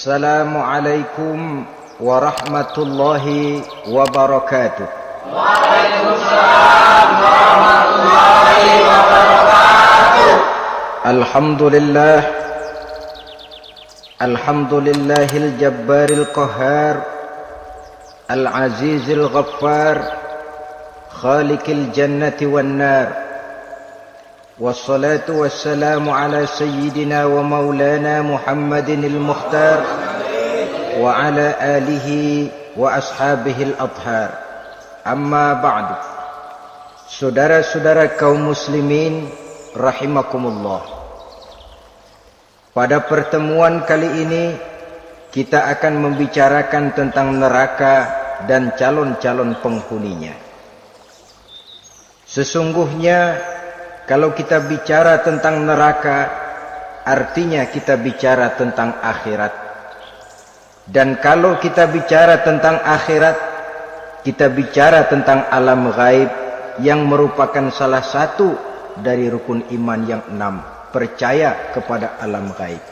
Assalamualaikum warahmatullahi wabarakatuh. Waalaikumsalam warahmatullahi wabarakatuh. Alhamdulillahil jabbaril qahhar, al-azizil ghaffar, khaliqil jannati wan nar. Wassalatu wassalamu ala sayyidina wa maulana Muhammadinil mukhtar wa ala alihi wa ashabihil athhar. Amma ba'du. Saudara-saudara kaum muslimin rahimakumullah. Pada pertemuan kali ini kita akan membicarakan tentang neraka dan calon-calon penghuninya. Sesungguhnya kalau kita bicara tentang neraka, artinya kita bicara tentang akhirat. Dan kalau kita bicara tentang akhirat, kita bicara tentang alam gaib yang merupakan salah satu dari rukun iman yang 6, percaya kepada alam gaib.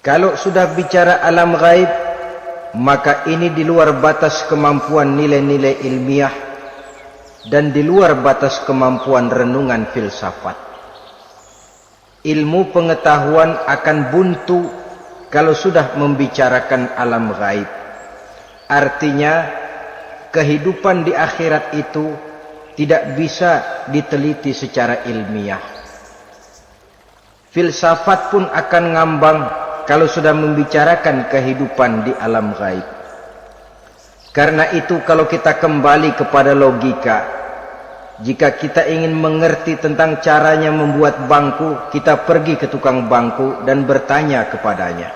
Kalau sudah bicara alam gaib, maka ini di luar batas kemampuan nilai-nilai ilmiah dan di luar batas kemampuan renungan filsafat. Ilmu pengetahuan akan buntu kalau sudah membicarakan alam gaib. Artinya kehidupan di akhirat itu tidak bisa diteliti secara ilmiah. Filsafat pun akan ngambang kalau sudah membicarakan kehidupan di alam gaib. Karena itu kalau kita kembali kepada logika, jika kita ingin mengerti tentang caranya membuat bangku, kita pergi ke tukang bangku dan bertanya kepadanya.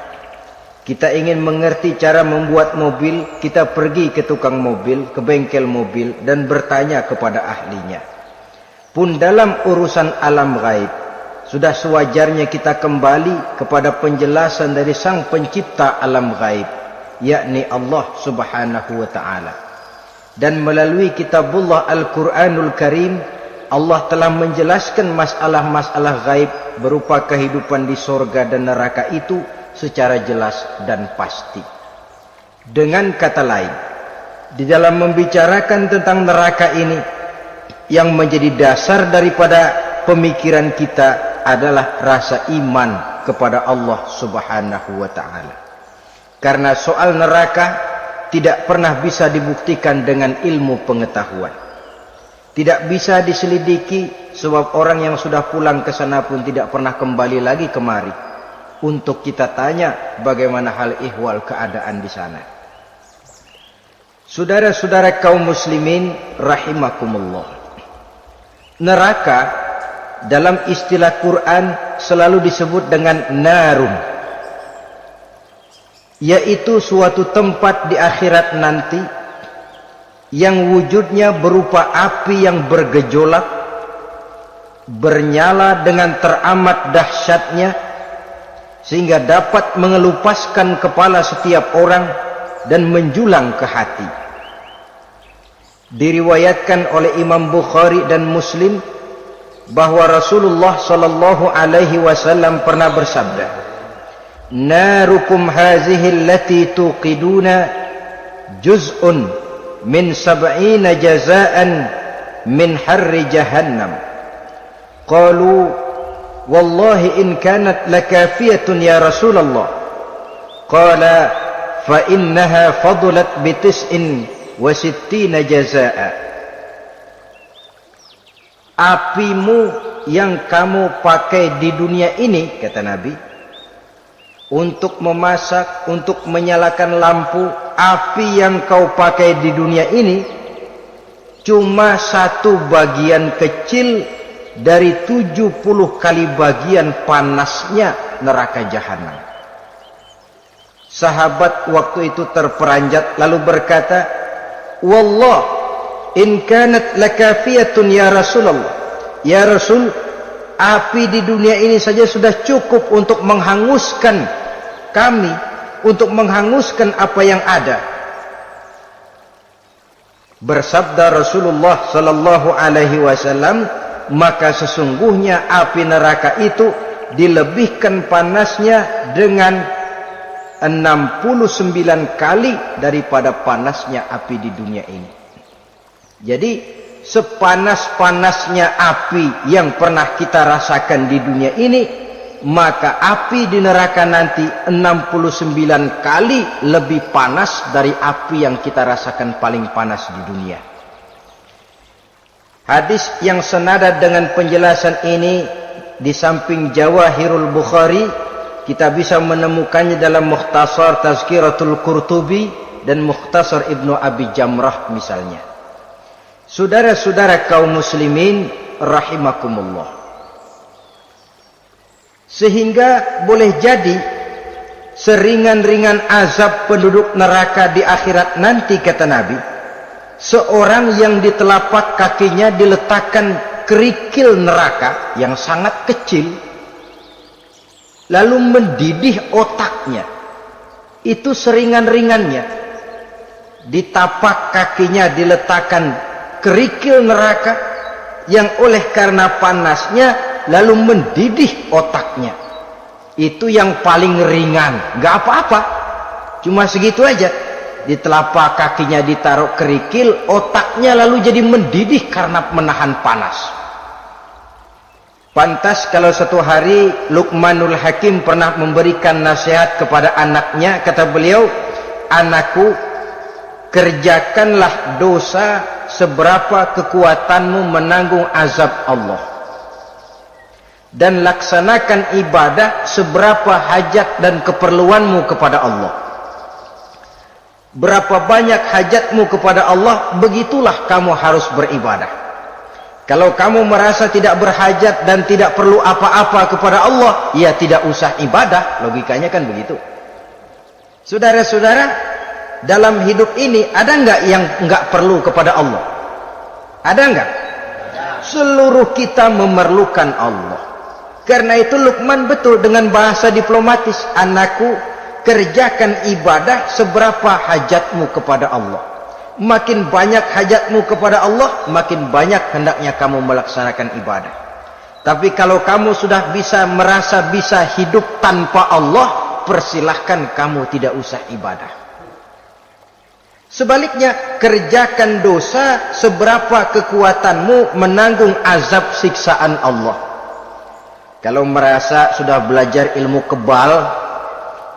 Kita ingin mengerti cara membuat mobil, kita pergi ke tukang mobil, ke bengkel mobil dan bertanya kepada ahlinya. Pun dalam urusan alam gaib, sudah sewajarnya kita kembali kepada penjelasan dari sang pencipta alam gaib, yakni Allah subhanahu wa ta'ala. Dan melalui kitabullah Al-Quranul Karim, Allah telah menjelaskan masalah-masalah gaib berupa kehidupan di sorga dan neraka itu secara jelas dan pasti. Dengan kata lain, di dalam membicarakan tentang neraka ini, yang menjadi dasar daripada pemikiran kita adalah rasa iman kepada Allah subhanahu wa ta'ala. Karena soal neraka tidak pernah bisa dibuktikan dengan ilmu pengetahuan. Tidak bisa diselidiki sebab orang yang sudah pulang ke sana pun tidak pernah kembali lagi kemari untuk kita tanya bagaimana hal ihwal keadaan di sana. Saudara-saudara kaum muslimin rahimakumullah. Neraka dalam istilah Quran selalu disebut dengan narun, yaitu suatu tempat di akhirat nanti yang wujudnya berupa api yang bergejolak, bernyala dengan teramat dahsyatnya sehingga dapat mengelupaskan kepala setiap orang dan menjulang ke hati. Diriwayatkan oleh Imam Bukhari dan Muslim bahwa Rasulullah sallallahu alaihi wasallam pernah bersabda, "Narukum hazihi allati tuqiduna juz'un min 70 jazaan min harri jahannam." Qalu, "Wallahi in kanat lakafiyatun ya Rasulullah." Qala, "Fa innaha fadlat bi 69 jazaa." Apimu yang kamu pakai di dunia ini, kata Nabi, untuk memasak, untuk menyalakan lampu, api yang kau pakai di dunia ini cuma satu bagian kecil dari 70 kali bagian panasnya neraka jahanam. Sahabat waktu itu terperanjat lalu berkata, "Wallah, in kanat lakafiyatun ya Rasulullah." Ya Rasul, api di dunia ini saja sudah cukup untuk menghanguskan kami, untuk menghanguskan apa yang ada. Bersabda Rasulullah sallallahu alaihi wasallam, maka sesungguhnya api neraka itu dilebihkan panasnya dengan 69 kali daripada panasnya api di dunia ini. Jadi sepanas-panasnya api yang pernah kita rasakan di dunia ini, maka api di neraka nanti 69 kali lebih panas dari api yang kita rasakan paling panas di dunia. Hadis yang senada dengan penjelasan ini di samping Jawahirul Bukhari, kita bisa menemukannya dalam Mukhtasar Tazkiratul Qurtubi dan Mukhtasar Ibnu Abi Jamrah misalnya. Saudara-saudara kaum muslimin rahimakumullah. Sehingga boleh jadi seringan-ringan azab penduduk neraka di akhirat nanti, kata Nabi, seorang yang di telapak kakinya diletakkan kerikil neraka yang sangat kecil, lalu mendidih otaknya. Itu seringan-ringannya. Di tapak kakinya diletakkan kerikil neraka yang oleh karena panasnya lalu mendidih otaknya. Itu yang paling ringan, gak apa-apa, cuma segitu aja. Di telapak kakinya ditaruh kerikil, otaknya lalu jadi mendidih karena menahan panas. Pantas kalau satu hari Luqmanul Hakim pernah memberikan nasihat kepada anaknya, kata beliau, "Anakku, kerjakanlah dosa seberapa kekuatanmu menanggung azab Allah, dan laksanakan ibadah seberapa hajat dan keperluanmu kepada Allah. Berapa banyak hajatmu kepada Allah, begitulah kamu harus beribadah. Kalau kamu merasa tidak berhajat dan tidak perlu apa-apa kepada Allah, ya tidak usah ibadah." Logikanya kan begitu. Saudara-saudara, dalam hidup ini ada enggak yang enggak perlu kepada Allah? Ada enggak? Seluruh kita memerlukan Allah. Karena itu Luqman betul dengan bahasa diplomatis, "Anakku, kerjakan ibadah seberapa hajatmu kepada Allah. Makin banyak hajatmu kepada Allah, makin banyak hendaknya kamu melaksanakan ibadah. Tapi kalau kamu sudah merasa bisa hidup tanpa Allah, persilahkan kamu tidak usah ibadah. Sebaliknya, kerjakan dosa seberapa kekuatanmu menanggung azab siksaan Allah." Kalau merasa sudah belajar ilmu kebal,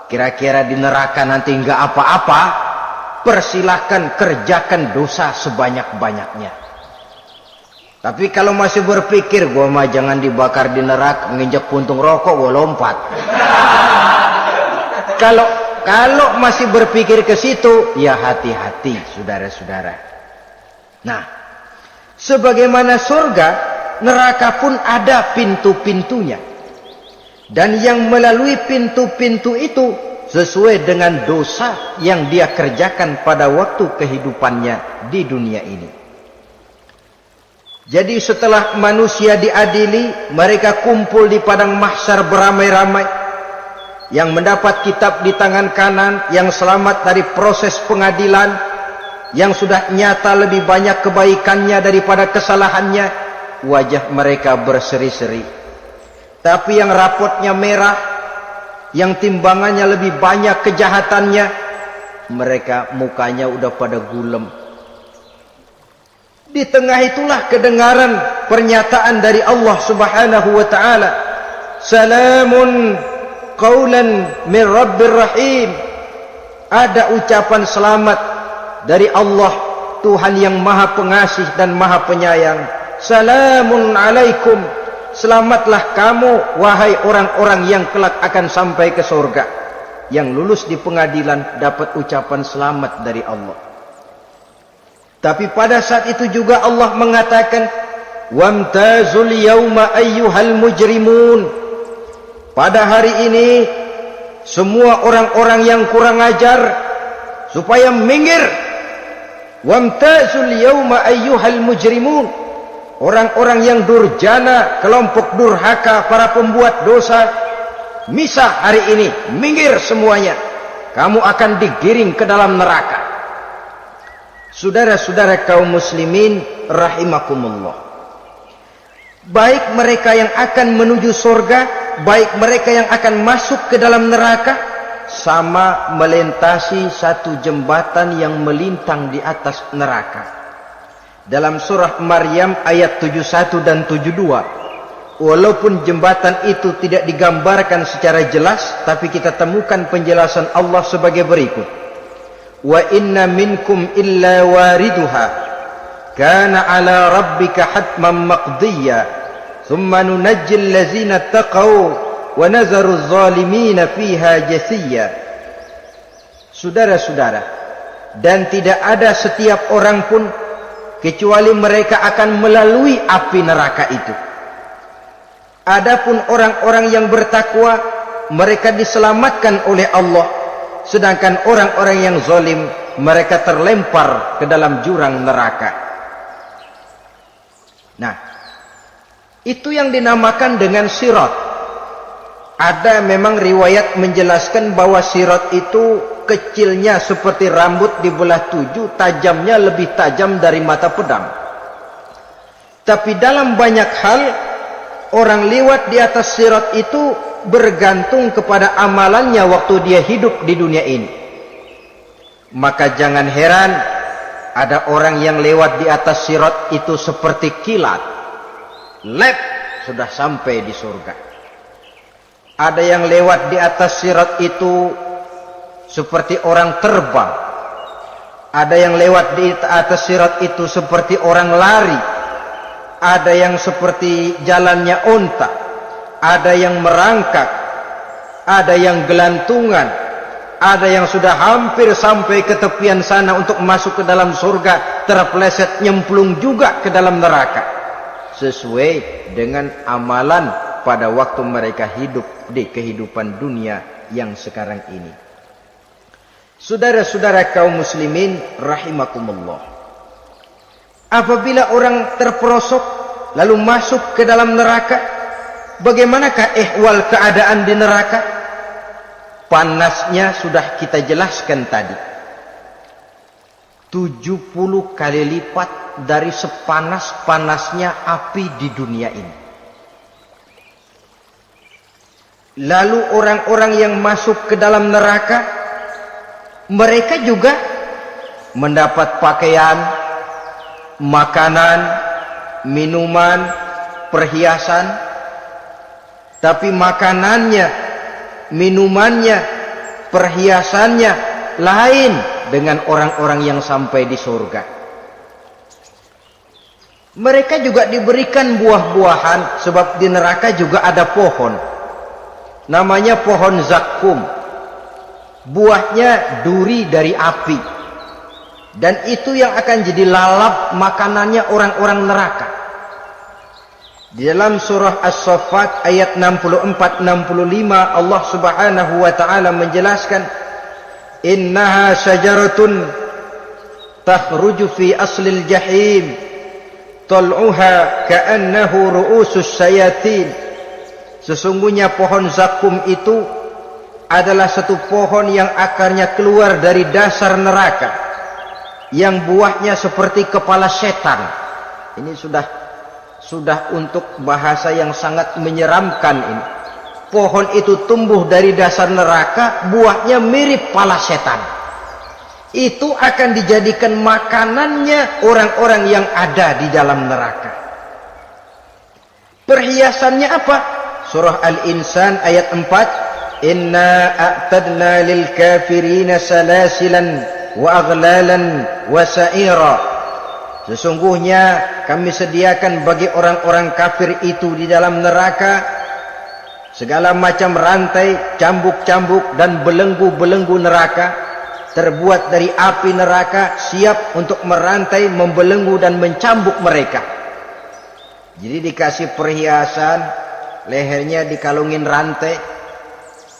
kira-kira di neraka nanti enggak apa-apa, persilahkan kerjakan dosa sebanyak-banyaknya. Tapi kalau masih berpikir, gua mah jangan dibakar di neraka, nginjek puntung rokok gua lompat. Kalau masih berpikir ke situ, ya hati-hati, saudara-saudara. Nah, sebagaimana surga, neraka pun ada pintu-pintunya. Dan yang melalui pintu-pintu itu sesuai dengan dosa yang dia kerjakan pada waktu kehidupannya di dunia ini. Jadi setelah manusia diadili, mereka kumpul di padang mahsyar beramai-ramai. Yang mendapat kitab di tangan kanan, yang selamat dari proses pengadilan, yang sudah nyata lebih banyak kebaikannya daripada kesalahannya, wajah mereka berseri-seri. Tapi yang rapotnya merah, yang timbangannya lebih banyak kejahatannya, mereka mukanya udah pada gulem. Di tengah itulah kedengaran pernyataan dari Allah Subhanahu wa taala, "Salamun qaulan min Rabbir Rahim." Ada ucapan selamat dari Allah, Tuhan yang Maha Pengasih dan Maha Penyayang. "Salamun alaikum." Selamatlah kamu, wahai orang-orang yang kelak akan sampai ke surga. Yang lulus di pengadilan dapat ucapan selamat dari Allah. Tapi pada saat itu juga Allah mengatakan, "Wamtazul yauma ayyuhal mujrimun." Pada hari ini, semua orang-orang yang kurang ajar, supaya minggir. Wamtazul yauma ayyuhal mujrimun. Orang-orang yang durjana, kelompok durhaka, para pembuat dosa, misah hari ini, minggir semuanya. Kamu akan digiring ke dalam neraka. Saudara-saudara kaum muslimin rahimakumullah. Baik mereka yang akan menuju surga, baik mereka yang akan masuk ke dalam neraka, sama melintasi satu jembatan yang melintang di atas neraka. Dalam surah Maryam ayat 71 dan 72, walaupun jembatan itu tidak digambarkan secara jelas, tapi kita temukan penjelasan Allah sebagai berikut. Wa inna minkum illa wariduha kana ala rabbika hatman maqdiyya thumma nunajjil ladzina taqaw wa nazaru adh-dhalimina fiha jasiyya. Saudara-saudara, dan tidak ada setiap orang pun kecuali mereka akan melalui api neraka itu. Adapun orang-orang yang bertakwa, mereka diselamatkan oleh Allah, sedangkan orang-orang yang zalim, mereka terlempar ke dalam jurang neraka. Nah, itu yang dinamakan dengan sirat. Ada memang riwayat menjelaskan bahwa sirat itu kecilnya seperti rambut dibelah 7, tajamnya lebih tajam dari mata pedang. Tapi dalam banyak hal, orang lewat di atas sirat itu bergantung kepada amalannya waktu dia hidup di dunia ini. Maka jangan heran ada orang yang lewat di atas sirat itu seperti kilat, lep sudah sampai di surga. Ada yang lewat di atas sirat itu seperti orang terbang. Ada yang lewat di atas sirat itu seperti orang lari. Ada yang seperti jalannya unta. Ada yang merangkak. Ada yang gelantungan. Ada yang sudah hampir sampai ke tepian sana untuk masuk ke dalam surga, terpeleset nyemplung juga ke dalam neraka. Sesuai dengan amalan pada waktu mereka hidup di kehidupan dunia yang sekarang ini. Saudara-saudara kaum muslimin rahimakumullah, apabila orang terperosok lalu masuk ke dalam neraka, bagaimanakah ihwal keadaan di neraka? Panasnya sudah kita jelaskan tadi, 70 kali lipat dari sepanas-panasnya api di dunia ini. Lalu orang-orang yang masuk ke dalam neraka, mereka juga mendapat pakaian, makanan, minuman, perhiasan. Tapi makanannya, minumannya, perhiasannya lain dengan orang-orang yang sampai di surga. Mereka juga diberikan buah-buahan, sebab di neraka juga ada pohon. Namanya pohon zakum. Buahnya duri dari api. Dan itu yang akan jadi lalap makanannya orang-orang neraka. Di dalam surah As-Saffat ayat 64-65 Allah Subhanahu wa taala menjelaskan, innaha syajaratun takhruju fi aslil jahim tal'uha ka'annahu ru'usus syayatin. Sesungguhnya pohon zakum itu adalah satu pohon yang akarnya keluar dari dasar neraka, yang buahnya seperti kepala setan. Ini sudah untuk bahasa yang sangat menyeramkan ini. Pohon itu tumbuh dari dasar neraka, buahnya mirip kepala setan. Itu akan dijadikan makanannya orang-orang yang ada di dalam neraka. Perhiasannya apa? Surah Al-Insan ayat 4, inna a'tadna lil kafirina salasilan wa aghlalan wa sa'ira. Sesungguhnya kami sediakan bagi orang-orang kafir itu di dalam neraka segala macam rantai, cambuk-cambuk dan belenggu-belenggu neraka, terbuat dari api neraka, siap untuk merantai, membelenggu dan mencambuk mereka. Jadi dikasih perhiasan, lehernya dikalungin rantai,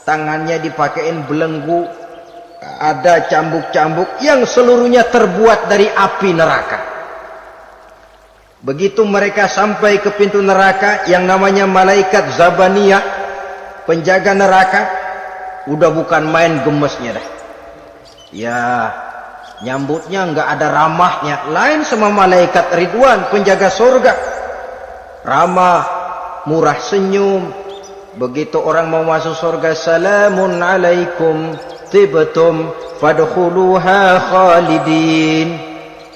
tangannya dipakein belenggu, ada cambuk-cambuk yang seluruhnya terbuat dari api neraka. Begitu mereka sampai ke pintu neraka yang namanya malaikat Zabaniyah, penjaga neraka, udah bukan main gemesnya dah. Ya, nyambutnya nggak ada ramahnya, lain sama malaikat Ridwan, penjaga surga. Ramah, murah senyum, Begitu orang mau masuk surga, salamun alaikum tibtum fadkhuluha khalidin.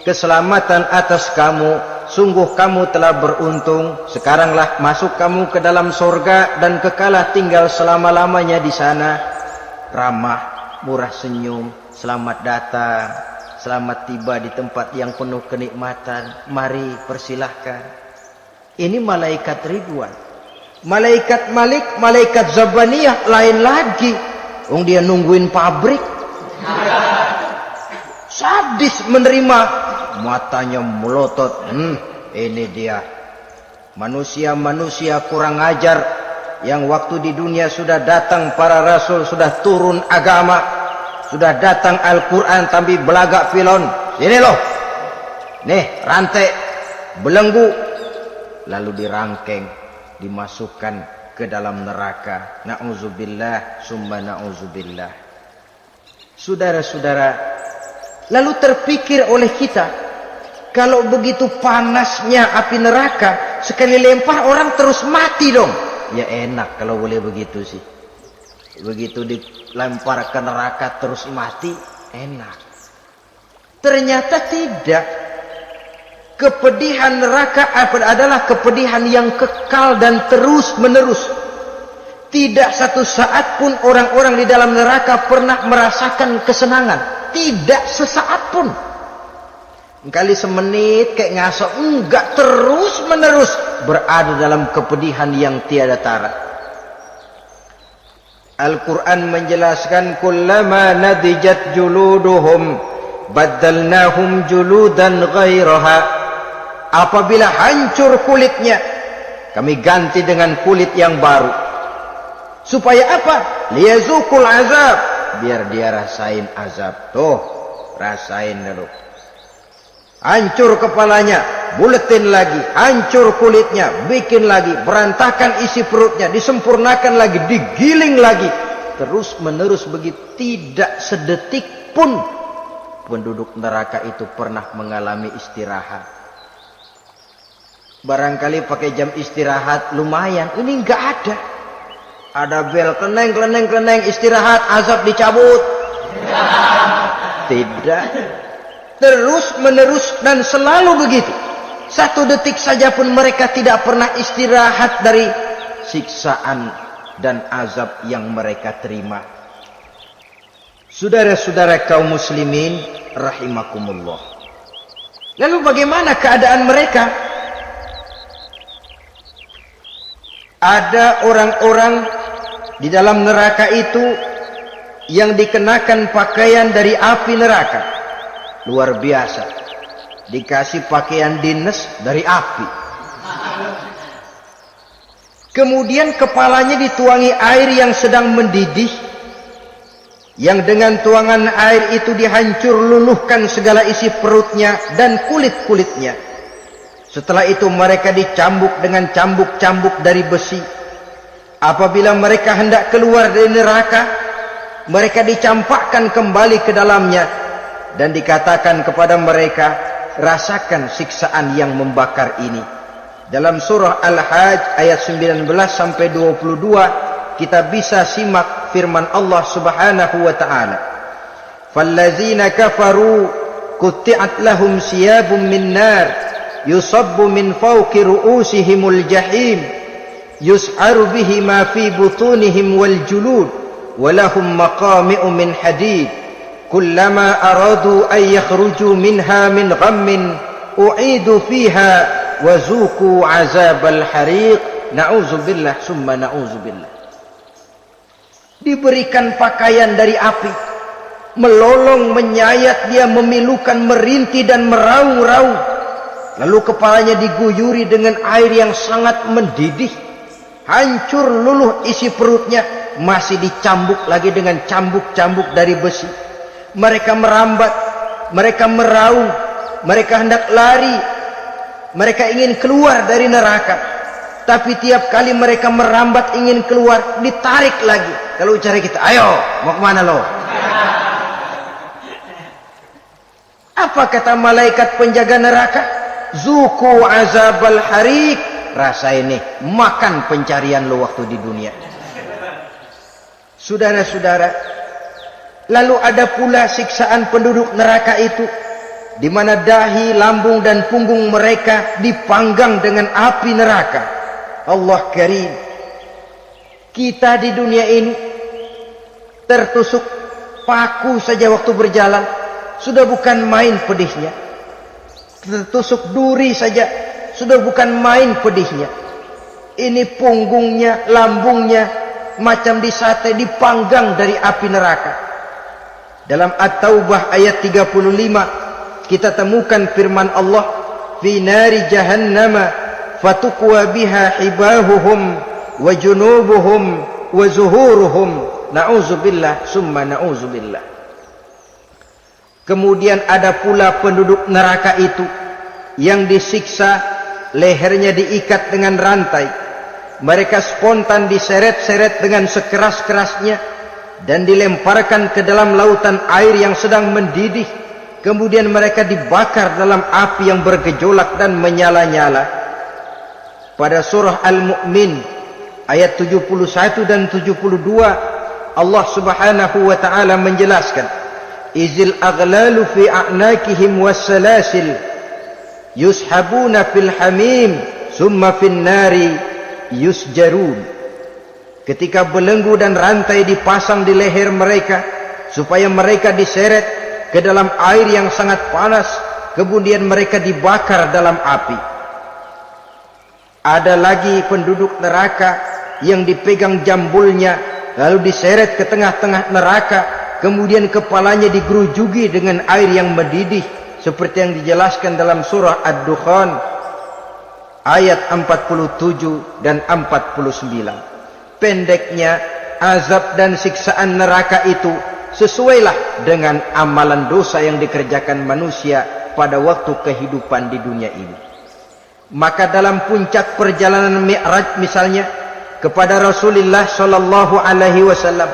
Keselamatan atas kamu, sungguh kamu telah beruntung. Sekaranglah masuk kamu ke dalam surga dan kekalah tinggal selama-lamanya di sana. Ramah, murah senyum, selamat datang, selamat tiba di tempat yang penuh kenikmatan. Mari persilahkan. Ini malaikat Ridwan. Malaikat Malik, malaikat Zabaniyah lain lagi. Dia nungguin pabrik. Sadis menerima, matanya melotot. Ini dia manusia-manusia kurang ajar yang waktu di dunia sudah datang para rasul, sudah turun agama, sudah datang Al-Quran, tapi belagak pilon. Sini loh, nih rantai belenggu, lalu dirangkeng, dimasukkan ke dalam neraka. Na'udzubillah summa na'udzubillah. Saudara-saudara, lalu terpikir oleh kita, kalau begitu panasnya api neraka, sekali lempar orang terus mati dong. Ya enak kalau boleh begitu sih. Begitu dilempar ke neraka terus mati, enak. Ternyata tidak. Kepedihan neraka adalah kepedihan yang kekal dan terus menerus. Tidak satu saat pun orang-orang di dalam neraka pernah merasakan kesenangan. Tidak sesaat pun. Kali semenit kayak ngasok, enggak, terus menerus berada dalam kepedihan yang tiada tara. Al-Quran menjelaskan, kullama nadijat juluduhum baddalnahum juludan ghairaha. Apabila hancur kulitnya, kami ganti dengan kulit yang baru. Supaya apa? Liyazukul azab, biar dia rasain azab. Tuh, rasain dulu. Hancur kepalanya, buletin lagi, hancur kulitnya, bikin lagi, berantakan isi perutnya, disempurnakan lagi, digiling lagi. Terus menerus begitu, tidak sedetik pun penduduk neraka itu pernah mengalami istirahat. Barangkali pakai jam istirahat lumayan, ini enggak ada. Ada bel, kleneng, istirahat, azab dicabut. Tidak. Terus menerus dan selalu begitu. Satu detik saja pun mereka tidak pernah istirahat dari siksaan dan azab yang mereka terima. Saudara-saudara kaum muslimin rahimakumullah. Lalu bagaimana keadaan mereka? Ada orang-orang di dalam neraka itu yang dikenakan pakaian dari api neraka. Luar biasa. Dikasih pakaian dinas dari api. Kemudian kepalanya dituangi air yang sedang mendidih, yang dengan tuangan air itu dihancur luluhkan segala isi perutnya dan kulit-kulitnya. Setelah itu mereka dicambuk dengan cambuk-cambuk dari besi. Apabila mereka hendak keluar dari neraka, mereka dicampakkan kembali ke dalamnya dan dikatakan kepada mereka, rasakan siksaan yang membakar ini. Dalam surah Al-Hajj ayat 19 sampai 22 kita bisa simak firman Allah Subhanahu wa taala. Fallazina kafaru qutti'at lahum siyabun min nar yusabbu min fawqi ru'usihimul jahim yus'aru bihi ma fi butunihim wal julud wa lahum maqami'u min hadid kullama aradu an yakhruju minha min ghammin u'idu fiha wa zuqu 'azabal hariq. Na'udzubillah summa na'udzubillah. Diberikan pakaian dari api, melolong, menyayat dia, memilukan, merintih dan meraung-raung. Lalu kepalanya diguyuri dengan air yang sangat mendidih. Hancur luluh isi perutnya, masih dicambuk lagi dengan cambuk-cambuk dari besi. Mereka merambat, mereka meraung, mereka hendak lari, mereka ingin keluar dari neraka. Tapi tiap kali mereka merambat ingin keluar, ditarik lagi. Kalau ucara kita, ayo, mau kemana lo? Apa kata malaikat penjaga neraka? Zuku azabal harik. Rasa ini, makan pencarian lo waktu di dunia. Saudara-saudara, lalu ada pula siksaan penduduk neraka itu, di mana dahi, lambung dan punggung mereka dipanggang dengan api neraka. Allah Karim. Kita di dunia ini tertusuk paku saja waktu berjalan sudah bukan main pedihnya. Tertusuk duri saja sudah bukan main pedihnya. Ini punggungnya, lambungnya macam disate, dipanggang dari api neraka. Dalam At-Taubah ayat 35 kita temukan firman Allah, fi nari jahannama fatukwa biha hibahuhum wa junubuhum wa zuhuruhum, na'udzubillah summa na'udzubillah. Kemudian ada pula penduduk neraka itu yang disiksa, lehernya diikat dengan rantai. Mereka spontan diseret-seret dengan sekeras-kerasnya dan dilemparkan ke dalam lautan air yang sedang mendidih. Kemudian mereka dibakar dalam api yang bergejolak dan menyala-nyala. Pada surah Al-Mu'min ayat 71 dan 72 Allah Subhanahu wa taala menjelaskan, izil aghlalu fi a'nakihim wassalasil yushabuna fil hamim summa fin nari yusjarun. Ketika belenggu dan rantai dipasang di leher mereka supaya mereka diseret ke dalam air yang sangat panas, kemudian mereka dibakar dalam api. Ada lagi penduduk neraka yang dipegang jambulnya lalu diseret ke tengah-tengah neraka, kemudian kepalanya digerujuki dengan air yang mendidih seperti yang dijelaskan dalam surah Ad-Dukhan ayat 47 dan 49. Pendeknya, azab dan siksaan neraka itu sesuailah dengan amalan dosa yang dikerjakan manusia pada waktu kehidupan di dunia ini. Maka dalam puncak perjalanan Mi'raj misalnya, kepada Rasulullah sallallahu alaihi wasallam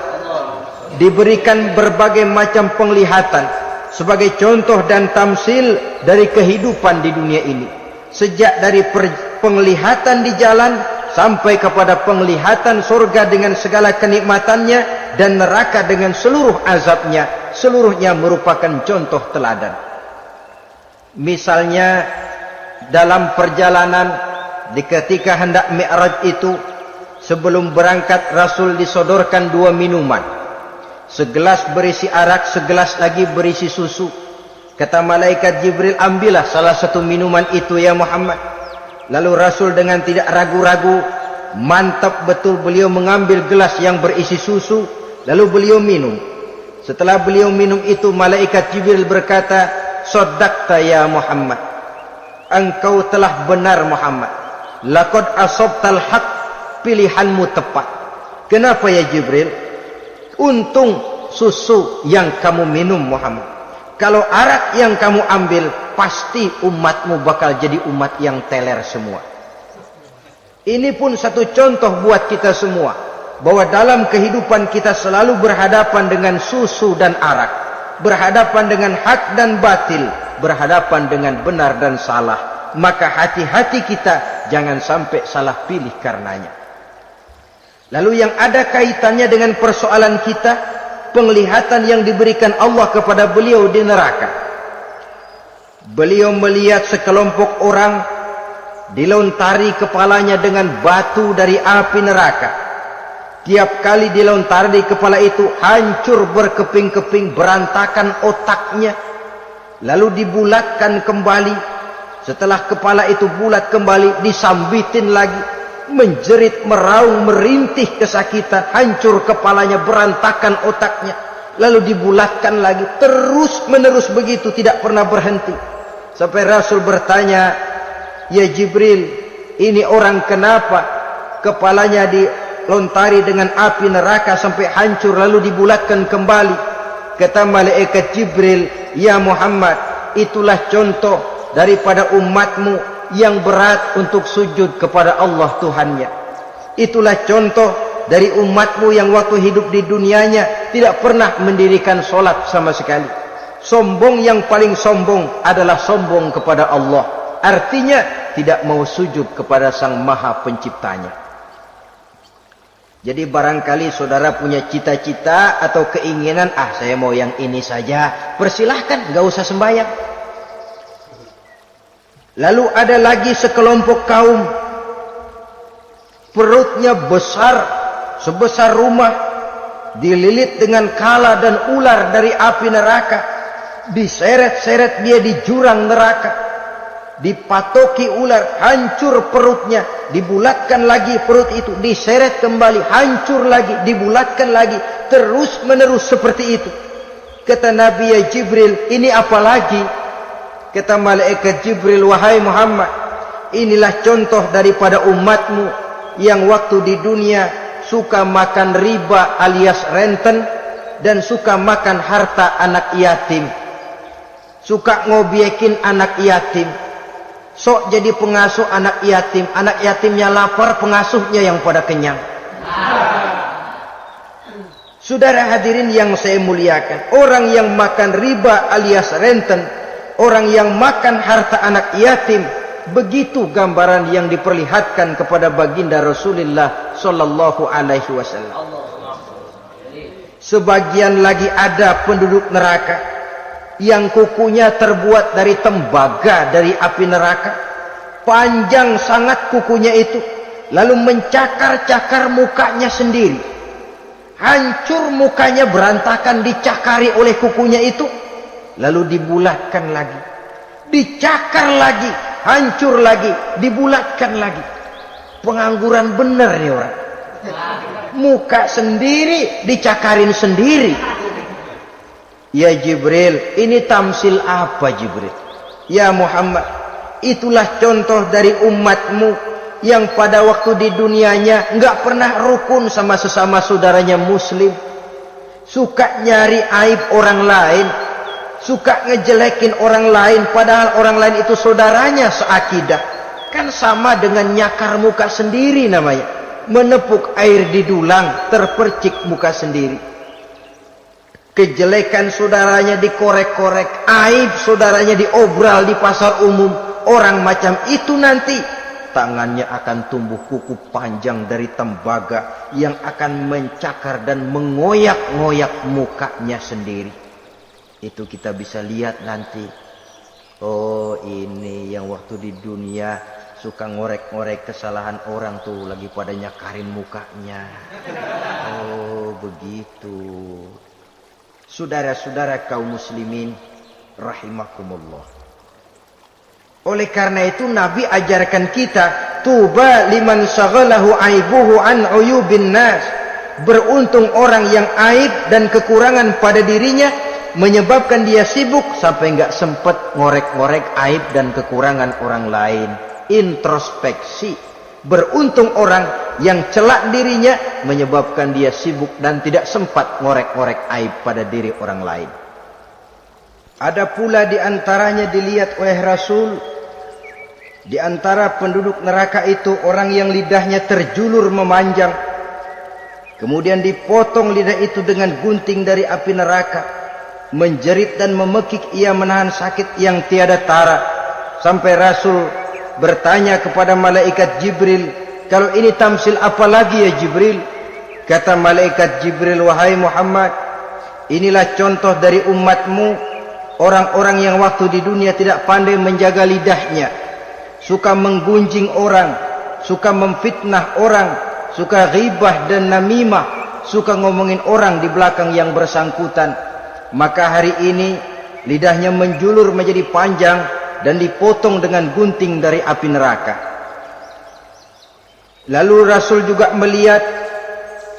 diberikan berbagai macam penglihatan sebagai contoh dan tamsil dari kehidupan di dunia ini. Sejak dari penglihatan di jalan sampai kepada penglihatan surga dengan segala kenikmatannya dan neraka dengan seluruh azabnya, seluruhnya merupakan contoh teladan. Misalnya dalam perjalanan ketika hendak Mi'raj itu, sebelum berangkat Rasul disodorkan 2 minuman. Segelas berisi arak, segelas lagi berisi susu. Kata malaikat Jibril, ambillah salah satu minuman itu ya Muhammad. Lalu Rasul dengan tidak ragu-ragu, mantap betul beliau mengambil gelas yang berisi susu, lalu beliau minum. Setelah beliau minum itu, malaikat Jibril berkata, "Shaddaqta ya Muhammad." Engkau telah benar Muhammad. Laqad asabtal haq, pilihanmu tepat. Kenapa ya Jibril? Untung susu yang kamu minum Muhammad. Kalau arak yang kamu ambil, pasti umatmu bakal jadi umat yang teler semua. Ini pun satu contoh buat kita semua, bahwa dalam kehidupan kita selalu berhadapan dengan susu dan arak, berhadapan dengan hak dan batil, berhadapan dengan benar dan salah. Maka hati-hati kita jangan sampai salah pilih karenanya. Lalu yang ada kaitannya dengan persoalan kita, penglihatan yang diberikan Allah kepada beliau di neraka. Beliau melihat sekelompok orang dilontari kepalanya dengan batu dari api neraka. Tiap kali dilontari di kepala itu, hancur berkeping-keping, berantakan otaknya, lalu dibulatkan kembali. Setelah kepala itu bulat kembali, disambitin lagi, menjerit, meraung, merintih kesakitan, hancur kepalanya, berantakan otaknya, lalu dibulatkan lagi, terus menerus begitu, tidak pernah berhenti. Sampai Rasul bertanya, ya Jibril, ini orang kenapa kepalanya dilontari dengan api neraka sampai hancur lalu dibulatkan kembali? Kata malaikat Jibril, ya Muhammad, itulah contoh daripada umatmu yang berat untuk sujud kepada Allah Tuhannya. Itulah contoh dari umatmu yang waktu hidup di dunianya tidak pernah mendirikan solat sama sekali. Sombong yang paling sombong adalah sombong kepada Allah. Artinya tidak mau sujud kepada Sang Maha Penciptanya. Jadi barangkali saudara punya cita-cita atau keinginan, saya mau yang ini saja, persilahkan, gak usah sembahyang. Lalu ada lagi sekelompok kaum, perutnya besar, sebesar rumah, dililit dengan kala dan ular dari api neraka, diseret-seret dia di jurang neraka, dipatoki ular, hancur perutnya, dibulatkan lagi perut itu, diseret kembali, hancur lagi, dibulatkan lagi, terus menerus seperti itu. Kata Nabi, ya Jibril, ini apa lagi? Kata malaikat Jibril, wahai Muhammad, inilah contoh daripada umatmu yang waktu di dunia suka makan riba alias renten, dan suka makan harta anak yatim, suka ngobyekin anak yatim, sok jadi pengasuh anak yatimnya lapar, pengasuhnya yang pada kenyang. Saudara hadirin yang saya muliakan, orang yang makan riba alias renten, orang yang makan harta anak yatim, begitu gambaran yang diperlihatkan kepada baginda Rasulullah sallallahu alaihi wasallam. Sebagian lagi ada penduduk neraka yang kukunya terbuat dari tembaga dari api neraka, panjang sangat kukunya itu, lalu mencakar-cakar mukanya sendiri, hancur mukanya berantakan, dicakari oleh kukunya itu, lalu dibulatkan lagi, dicakar lagi, hancur lagi, dibulatkan lagi. Pengangguran bener nih orang, muka sendiri dicakarin sendiri. Ya Jibril, ini tamsil apa Jibril? Ya Muhammad, itulah contoh dari umatmu yang pada waktu di dunianya enggak pernah rukun sama sesama saudaranya muslim, suka nyari aib orang lain, suka ngejelekin orang lain, padahal orang lain itu saudaranya seakidah. Kan sama dengan nyakar muka sendiri namanya, menepuk air di dulang, terpercik muka sendiri. Kejelekan saudaranya dikorek-korek, aib saudaranya diobral di pasar umum. Orang macam itu nanti tangannya akan tumbuh kuku panjang dari tembaga yang akan mencakar dan mengoyak-ngoyak mukanya sendiri. Itu kita bisa lihat nanti. Oh, ini yang waktu di dunia suka ngorek-ngorek kesalahan orang tuh, lagi pada nyakarin mukanya. Oh, begitu. Saudara-saudara kaum muslimin rahimakumullah. Oleh karena itu Nabi ajarkan kita, tuba liman syaghalahu aibuhu an uyubin nas. Beruntung orang yang aib dan kekurangan pada dirinya menyebabkan dia sibuk sampai enggak sempat ngorek-ngorek aib dan kekurangan orang lain. Introspeksi. Beruntung orang yang celak dirinya menyebabkan dia sibuk dan tidak sempat ngorek-ngorek aib pada diri orang lain. Ada pula di antaranya dilihat oleh Rasul, di antara penduduk neraka itu orang yang lidahnya terjulur memanjang, kemudian dipotong lidah itu dengan gunting dari api neraka, menjerit dan memekik ia menahan sakit yang tiada tara, sampai Rasul bertanya kepada malaikat Jibril, kalau ini tamsil apa lagi ya Jibril? Kata malaikat Jibril, wahai Muhammad, inilah contoh dari umatmu, orang-orang yang waktu di dunia tidak pandai menjaga lidahnya, suka menggunjing orang, suka memfitnah orang, suka ghibah dan namimah, suka ngomongin orang di belakang yang bersangkutan. Maka hari ini lidahnya menjulur menjadi panjang dan dipotong dengan gunting dari api neraka. Lalu Rasul juga melihat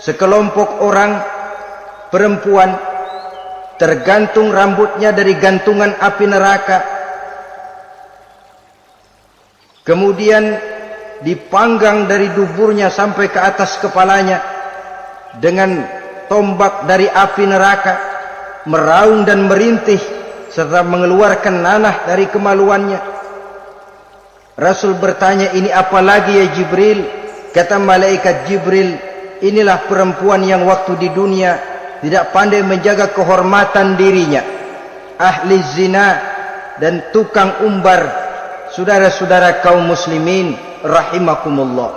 sekelompok orang perempuan tergantung rambutnya dari gantungan api neraka, kemudian dipanggang dari duburnya sampai ke atas kepalanya dengan tombak dari api neraka, meraung dan merintih serta mengeluarkan nanah dari kemaluannya. Rasul bertanya, ini apa lagi ya Jibril? Kata malaikat Jibril, inilah perempuan yang waktu di dunia tidak pandai menjaga kehormatan dirinya, ahli zina dan tukang umbar. Saudara-saudara kaum muslimin rahimakumullah,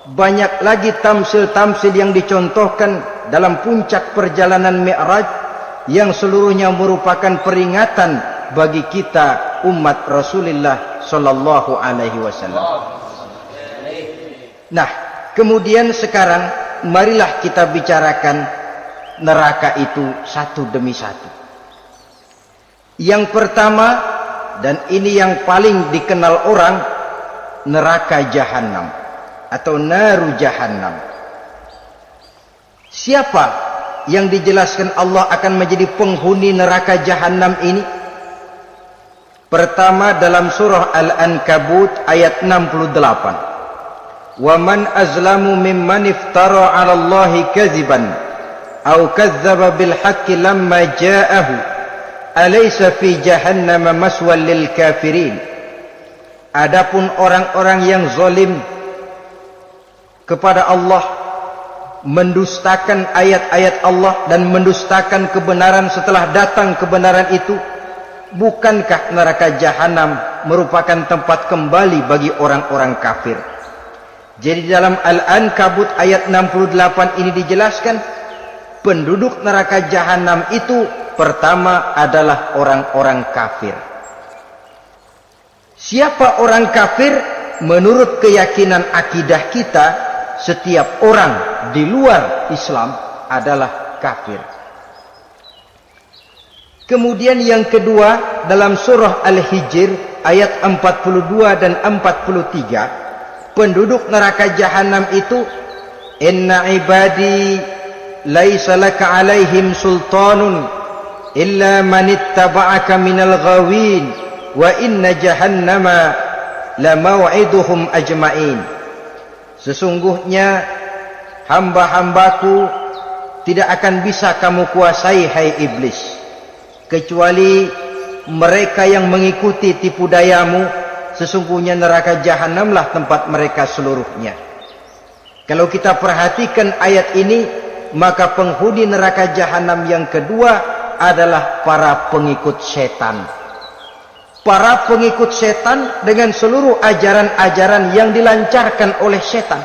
banyak lagi tamsil-tamsil yang dicontohkan dalam puncak perjalanan Mi'raj yang seluruhnya merupakan peringatan bagi kita umat Rasulullah sallallahu alaihi wasallam. Nah, kemudian sekarang marilah kita bicarakan neraka itu satu demi satu. Yang pertama, dan ini yang paling dikenal orang, neraka Jahannam atau naru Jahannam. Siapa yang dijelaskan Allah akan menjadi penghuni neraka Jahannam ini? Pertama dalam surah Al-Ankabut ayat 68. Wa man azlamu mimman iftara 'ala Allahi kadziban aw kadzdzaba bil haqqi lamma ja'ahu alaysa fi jahannam maswal lil kafirin. Adapun orang-orang yang zalim kepada Allah, mendustakan ayat-ayat Allah dan mendustakan kebenaran setelah datang kebenaran itu, bukankah neraka Jahannam merupakan tempat kembali bagi orang-orang kafir? Jadi dalam Al-Ankabut ayat 68 ini dijelaskan penduduk neraka Jahannam itu pertama adalah orang-orang kafir. Siapa orang kafir? Menurut keyakinan akidah kita, setiap orang di luar Islam adalah kafir. Kemudian yang kedua dalam surah Al-Hijr ayat 42 dan 43, penduduk neraka Jahannam itu, inna ibadi laisa laka alaihim sultanun illa man ittaba'aka minal ghawin wa inna jahannama la maw'iduhum ajma'in. Sesungguhnya hamba-hambaku tidak akan bisa kamu kuasai, hai iblis, kecuali mereka yang mengikuti tipu dayamu. Sesungguhnya neraka Jahannamlah tempat mereka seluruhnya. Kalau kita perhatikan ayat ini, maka penghuni neraka Jahannam yang kedua adalah para pengikut setan. Para pengikut setan dengan seluruh ajaran-ajaran yang dilancarkan oleh setan.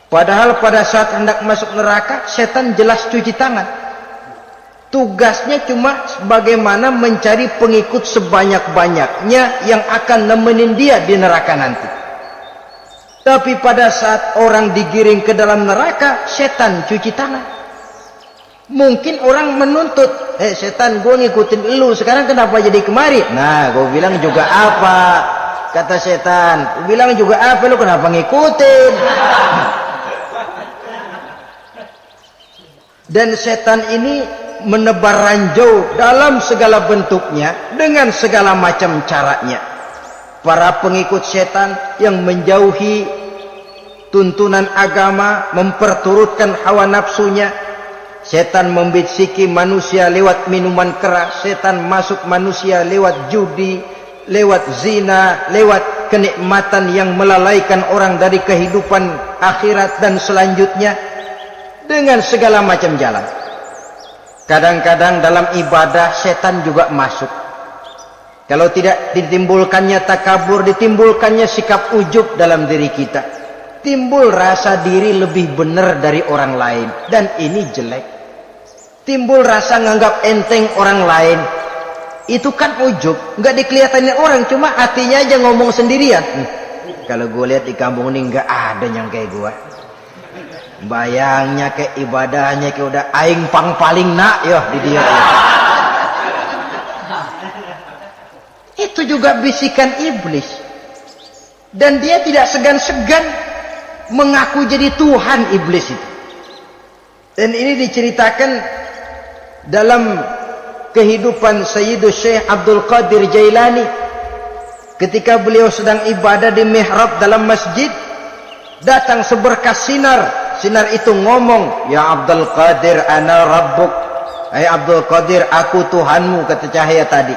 Padahal pada saat hendak masuk neraka, setan jelas cuci tangan. Tugasnya cuma bagaimana mencari pengikut sebanyak-banyaknya yang akan nemenin dia di neraka nanti. Tapi pada saat orang digiring ke dalam neraka, setan cuci tangan. Mungkin orang menuntut, setan, gue ngikutin elu, sekarang kenapa jadi kemari? Nah, gue bilang juga apa? Kata setan, gue bilang juga apa, lu kenapa ngikutin? Dan setan ini menebar ranjau dalam segala bentuknya dengan segala macam caranya. Para pengikut setan yang menjauhi tuntunan agama, memperturutkan hawa nafsunya. Setan membisiki manusia lewat minuman keras, setan masuk manusia lewat judi, lewat zina, lewat kenikmatan yang melalaikan orang dari kehidupan akhirat dan selanjutnya, dengan segala macam jalan. Kadang-kadang dalam ibadah setan juga masuk. Kalau tidak ditimbulkannya takabur, ditimbulkannya sikap ujub dalam diri kita. Timbul rasa diri lebih benar dari orang lain, dan ini jelek. Timbul rasa nganggap enteng orang lain. Itu kan ujub, nggak dikelihatanin orang, cuma hatinya aja ngomong sendirian. Kalau gue lihat di kampung ini nggak ada yang kayak gue. Bayangnya kayak ibadahnya kayak udah aing pang paling nak yo di dia. Itu juga bisikan iblis. Dan dia tidak segan-segan mengaku jadi Tuhan iblis itu. Dan ini diceritakan dalam kehidupan Sayyidus Syekh Abdul Qadir Jailani. Ketika beliau sedang ibadah di mihrab dalam masjid, datang seberkas sinar. Sinar itu ngomong, ya Abdul Qadir ana rabbuk. Hai Abdul Qadir, aku Tuhanmu, kata cahaya tadi.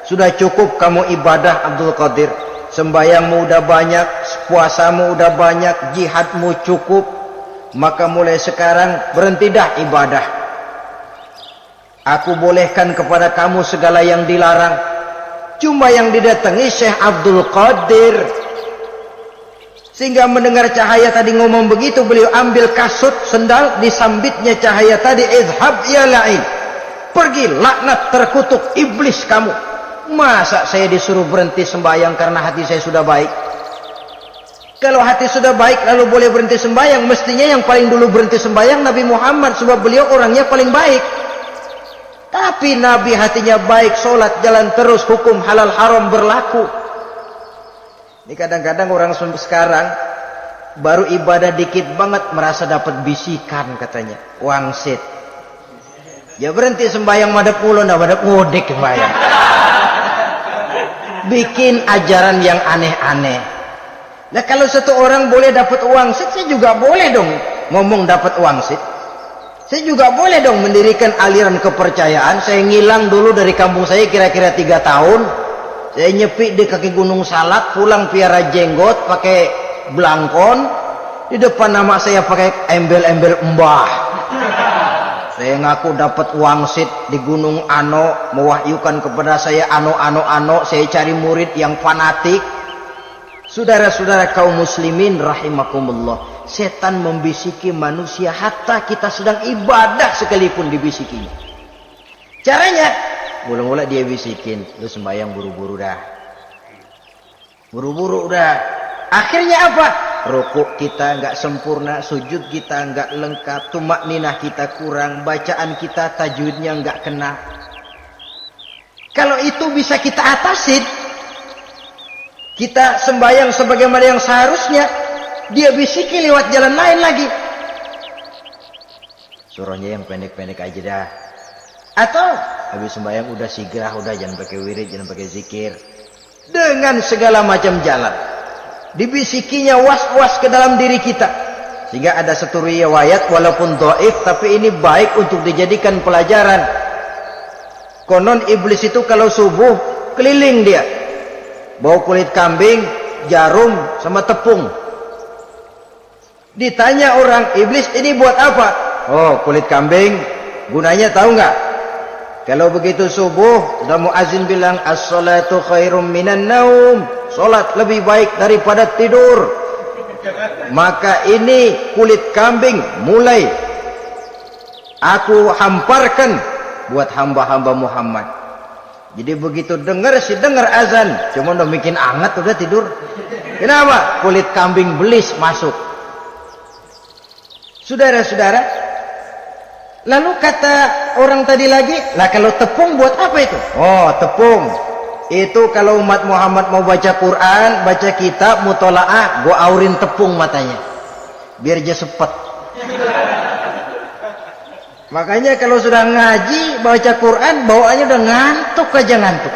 Sudah cukup kamu ibadah Abdul Qadir. Sembayangmu udah banyak, puasamu udah banyak, jihadmu cukup. Maka mulai sekarang berhenti dah ibadah. Aku bolehkan kepada kamu segala yang dilarang. Cuma yang didatangi Syekh Abdul Qadir. Sehingga mendengar cahaya tadi ngomong begitu, beliau ambil kasut sendal, disambitnya cahaya tadi, izhab ya la'in, pergi laknat terkutuk iblis kamu. Masa saya disuruh berhenti sembahyang karena hati saya sudah baik? Kalau hati sudah baik lalu boleh berhenti sembahyang, mestinya yang paling dulu berhenti sembahyang Nabi Muhammad, sebab beliau orangnya paling baik. Tapi Nabi hatinya baik, sholat jalan terus, hukum halal haram berlaku. Ini kadang-kadang orang sekarang baru ibadah dikit banget merasa dapat bisikan katanya, wangsit. Ya berhenti sembahyang madep mulo, ndak madep ngudek sembahyang. Bikin ajaran yang aneh-aneh. Nah kalau satu orang boleh dapat wangsit, saya juga boleh dong ngomong dapat wangsit. Saya juga boleh dong mendirikan aliran kepercayaan. Saya ngilang dulu dari kampung saya kira-kira 3 tahun. Saya nyepi di kaki Gunung Salak, pulang piara jenggot, pakai belangkon. Di depan nama saya pakai embel-embel mbah. Saya ngaku dapat wangsit di Gunung Ano, mewahyukan kepada saya ano. Saya cari murid yang fanatik. Saudara-saudara kaum muslimin rahimakumullah, setan membisiki manusia hatta kita sedang ibadah sekalipun dibisikinya. Caranya, mula-mula dia bisikin, lu sembahyang buru-buru dah. Buru-buru udah. Akhirnya apa? Rukuk kita enggak sempurna, sujud kita enggak lengkap, tumakninah kita kurang, bacaan kita tajwidnya enggak kena. Kalau itu bisa kita atasin, kita sembahyang sebagaimana yang seharusnya, dia bisiki lewat jalan lain lagi. Suruhnya yang pendek-pendek aja dah. Atau habis sembahyang udah sigrah, udah jangan pakai wirid, jangan pakai zikir. Dengan segala macam jalan dibisikinya was-was ke dalam diri kita. Sehingga ada satu riwayat walaupun dhaif, tapi ini baik untuk dijadikan pelajaran. Konon iblis itu kalau subuh keliling dia, bawa kulit kambing, jarum sama tepung. Ditanya orang, iblis ini buat apa? Oh, kulit kambing. Gunanya tahu nggak? Kalau begitu subuh, sudah muazin bilang as-salatu khairum minan naum. Salat lebih baik daripada tidur. Maka ini kulit kambing mulai aku hamparkan buat hamba-hamba Muhammad. Jadi begitu dengar azan, cuma udah bikin anget udah tidur. Kenapa? Kulit kambing belis masuk. Saudara-saudara, lalu kata orang tadi lagi, lah kalau tepung buat apa itu? Oh, tepung itu kalau umat Muhammad mau baca Quran, baca kitab, mutolaah, gua aurin tepung matanya biar dia sepet. Makanya kalau sudah ngaji baca Quran, bawaannya udah ngantuk aja ngantuk.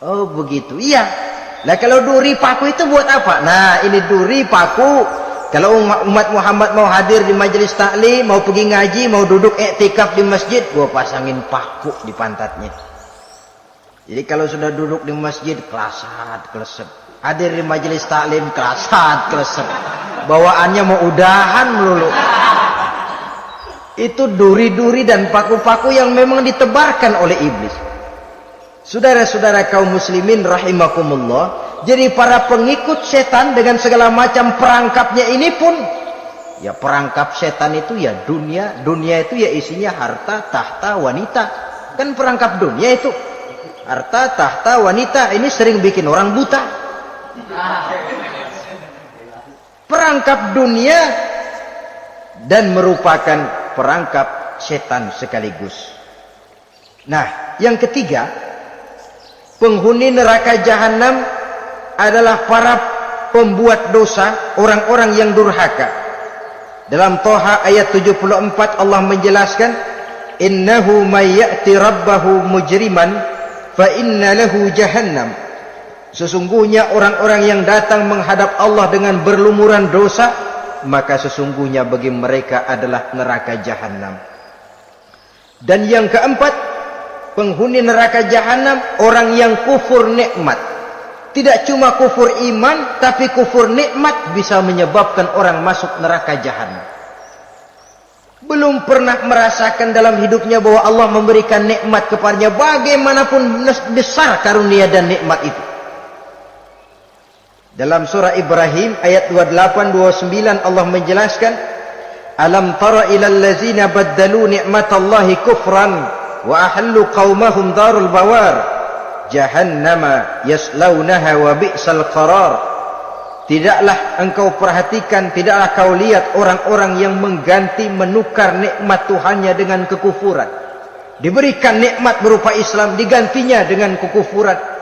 Oh begitu, iya. Nah kalau duri paku itu buat apa? Nah ini duri paku. Kalau umat Muhammad mau hadir di majelis taklim, mau pergi ngaji, mau duduk iktikaf di masjid, gua pasangin paku di pantatnya. Jadi kalau sudah duduk di masjid, kelasat, kelesep. Hadir di majelis taklim, kelasat, kelesep. Bawaannya mau udahan melulu. Itu duri-duri dan paku-paku yang memang ditebarkan oleh iblis. Saudara-saudara kaum muslimin rahimakumullah, jadi para pengikut setan dengan segala macam perangkapnya ini pun, ya perangkap setan itu ya dunia itu ya isinya harta, tahta, wanita. Kan perangkap dunia itu harta, tahta, wanita, ini sering bikin orang buta. Perangkap dunia dan merupakan perangkap setan sekaligus. Nah, yang ketiga, penghuni neraka jahanam adalah para pembuat dosa, orang-orang yang durhaka. Dalam Toha ayat 74 Allah menjelaskan, innahu may ya'ti rabbahu mujriman fa inna lahu jahannam. Sesungguhnya orang-orang yang datang menghadap Allah dengan berlumuran dosa, maka sesungguhnya bagi mereka adalah neraka jahanam. Dan yang keempat, penghuni neraka jahanam orang yang kufur nikmat. Tidak cuma kufur iman, tapi kufur nikmat bisa menyebabkan orang masuk neraka jahanam. Belum pernah merasakan dalam hidupnya bahwa Allah memberikan nikmat kepadanya, bagaimanapun besar karunia dan nikmat itu. Dalam surah Ibrahim ayat 28-29 Allah menjelaskan, alam tara ilal ladzina baddalu ni'matallahi kufran wa ahallu qaumahum darul bawar jahannama yaslaunaha wa bi'sal qarar. Tidaklah engkau perhatikan, tidaklah kau lihat orang-orang yang mengganti, menukar nikmat Tuhannya dengan kekufuran. Diberikan nikmat berupa Islam, digantinya dengan kekufuran.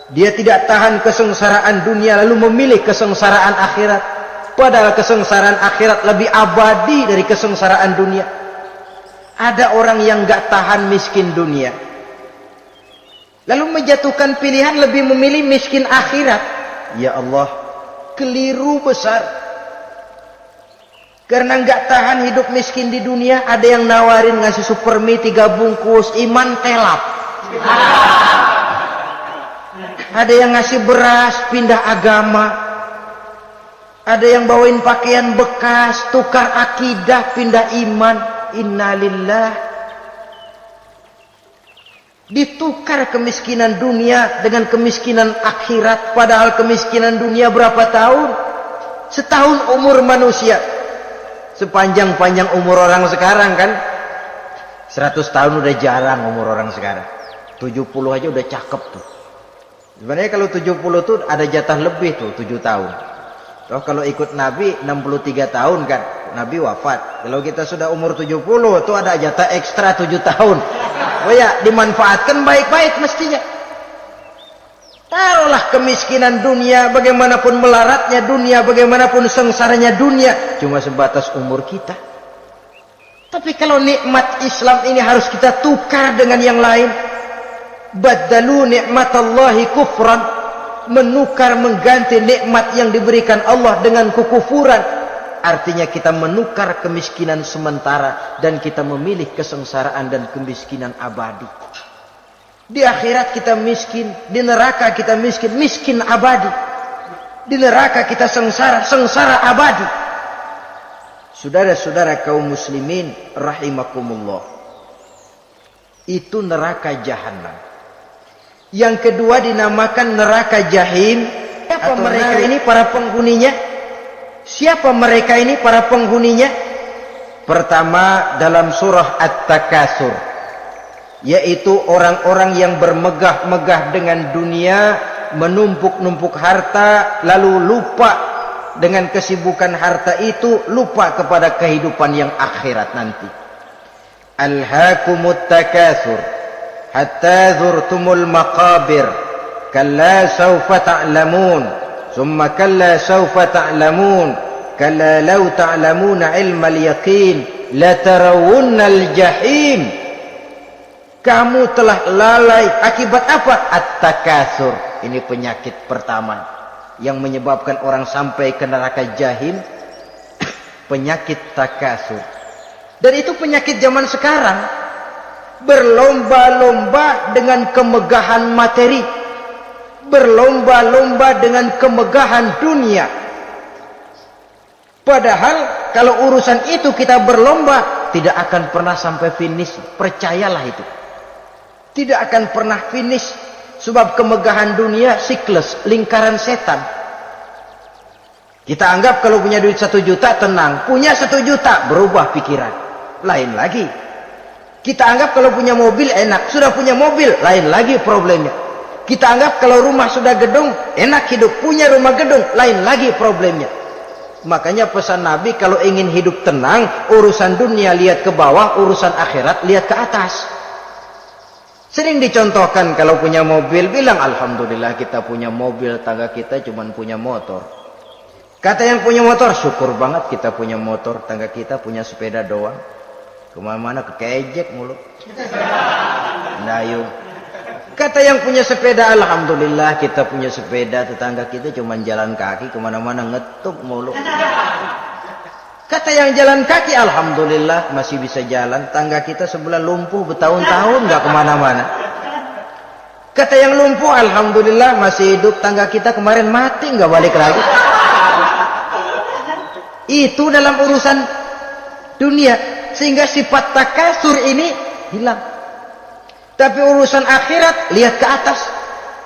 Dia tidak tahan kesengsaraan dunia lalu memilih kesengsaraan akhirat. Padahal kesengsaraan akhirat lebih abadi dari kesengsaraan dunia. Ada orang yang gak tahan miskin dunia, lalu menjatuhkan pilihan lebih memilih miskin akhirat. Ya Allah, keliru besar. Karena gak tahan hidup miskin di dunia, ada yang nawarin ngasih supermi 3 bungkus, iman telap. Ada yang ngasih beras, pindah agama. Ada yang bawain pakaian bekas, tukar akidah, pindah iman. Innalillah. Ditukar kemiskinan dunia dengan kemiskinan akhirat. Padahal kemiskinan dunia berapa tahun? Setahun umur manusia. Sepanjang-panjang umur orang sekarang kan. 100 tahun udah jarang umur orang sekarang. 70 aja udah cakep tuh. Sebenarnya kalau 70 tuh ada jatah lebih tuh, 7 tahun. Toh kalau ikut Nabi 63 tahun kan, Nabi wafat. Kalau kita sudah umur 70 tuh ada jatah ekstra 7 tahun. Oh ya, dimanfaatkan baik-baik mestinya. Taruhlah kemiskinan dunia, bagaimanapun melaratnya dunia, bagaimanapun sengsaranya dunia, cuma sebatas umur kita. Tapi kalau nikmat Islam ini harus kita tukar dengan yang lain. Baddalu ni'matallahi kufran, menukar, mengganti nikmat yang diberikan Allah dengan kekufuran. Artinya kita menukar kemiskinan sementara dan kita memilih kesengsaraan dan kemiskinan abadi. Di akhirat kita miskin, di neraka kita miskin, miskin abadi. Di neraka kita sengsara, sengsara abadi. Saudara-saudara kaum muslimin rahimakumullah, itu neraka jahanam. Yang kedua dinamakan neraka jahim. Siapa mereka ini para penghuninya? Siapa mereka ini para penghuninya? Pertama dalam surah At-Takatsur, yaitu orang-orang yang bermegah-megah dengan dunia, menumpuk-numpuk harta, lalu lupa dengan kesibukan harta itu, lupa kepada kehidupan yang akhirat nanti. Alhaakumut takatsur hatta zurtumul maqabir kalla sawfa ta'lamun thumma kalla sawfa ta'lamun kalla law ta'lamuna ilmal yaqin la tarawunnal jahim. Kamu telah lalai akibat apa? At-takatsur. Ini penyakit pertama yang menyebabkan orang sampai ke neraka jahim. Penyakit takatsur. Dan itu penyakit zaman sekarang. Berlomba-lomba dengan kemegahan materi, berlomba-lomba dengan kemegahan dunia. Padahal kalau urusan itu kita berlomba, tidak akan pernah sampai finish. Percayalah itu, tidak akan pernah finish. Sebab kemegahan dunia siklus, lingkaran setan. Kita anggap kalau punya duit 1 juta tenang, punya 1 juta berubah pikiran, lain lagi. Kita anggap kalau punya mobil enak, sudah punya mobil, lain lagi problemnya. Kita anggap kalau rumah sudah gedung, enak hidup, punya rumah gedung, lain lagi problemnya. Makanya pesan Nabi, kalau ingin hidup tenang, urusan dunia lihat ke bawah, urusan akhirat lihat ke atas. Sering dicontohkan kalau punya mobil, bilang alhamdulillah kita punya mobil, tangga kita cuma punya motor. Kata yang punya motor, syukur banget kita punya motor, tangga kita punya sepeda doang. Kemana-mana kekejek mulu. Dayung. Kata yang punya sepeda, alhamdulillah kita punya sepeda, tetangga kita cuma jalan kaki, kemana-mana ngetuk mulu. Kata yang jalan kaki, alhamdulillah masih bisa jalan, tangga kita sebelah lumpuh bertahun-tahun nggak kemana-mana. Kata yang lumpuh, alhamdulillah masih hidup, tangga kita kemarin mati nggak balik lagi. Itu dalam urusan dunia. Sehingga sifat takatsur ini hilang. Tapi urusan akhirat lihat ke atas.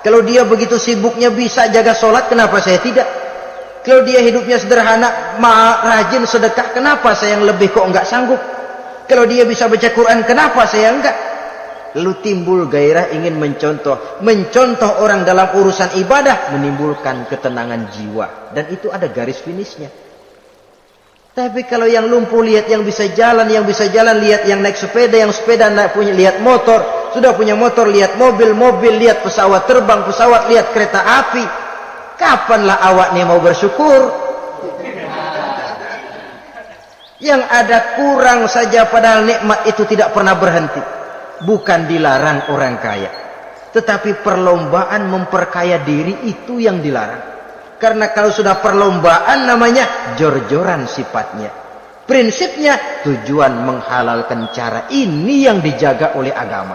Kalau dia begitu sibuknya bisa jaga sholat, kenapa saya tidak? Kalau dia hidupnya sederhana, rajin sedekah, kenapa saya yang lebih kok enggak sanggup? Kalau dia bisa baca Quran, kenapa saya enggak? Lalu timbul gairah ingin mencontoh. Mencontoh orang dalam urusan ibadah menimbulkan ketenangan jiwa. Dan itu ada garis finishnya. Tapi kalau yang lumpuh lihat yang bisa jalan, lihat yang naik sepeda, yang sepeda punya lihat motor, sudah punya motor lihat mobil, lihat pesawat terbang, lihat kereta api. Kapanlah awak nih mau bersyukur? Yang ada kurang saja, padahal nikmat itu tidak pernah berhenti. Bukan dilarang orang kaya, tetapi perlombaan memperkaya diri itu yang dilarang. Karena kalau sudah perlombaan namanya jor-joran sifatnya. Prinsipnya tujuan menghalalkan cara ini yang dijaga oleh agama.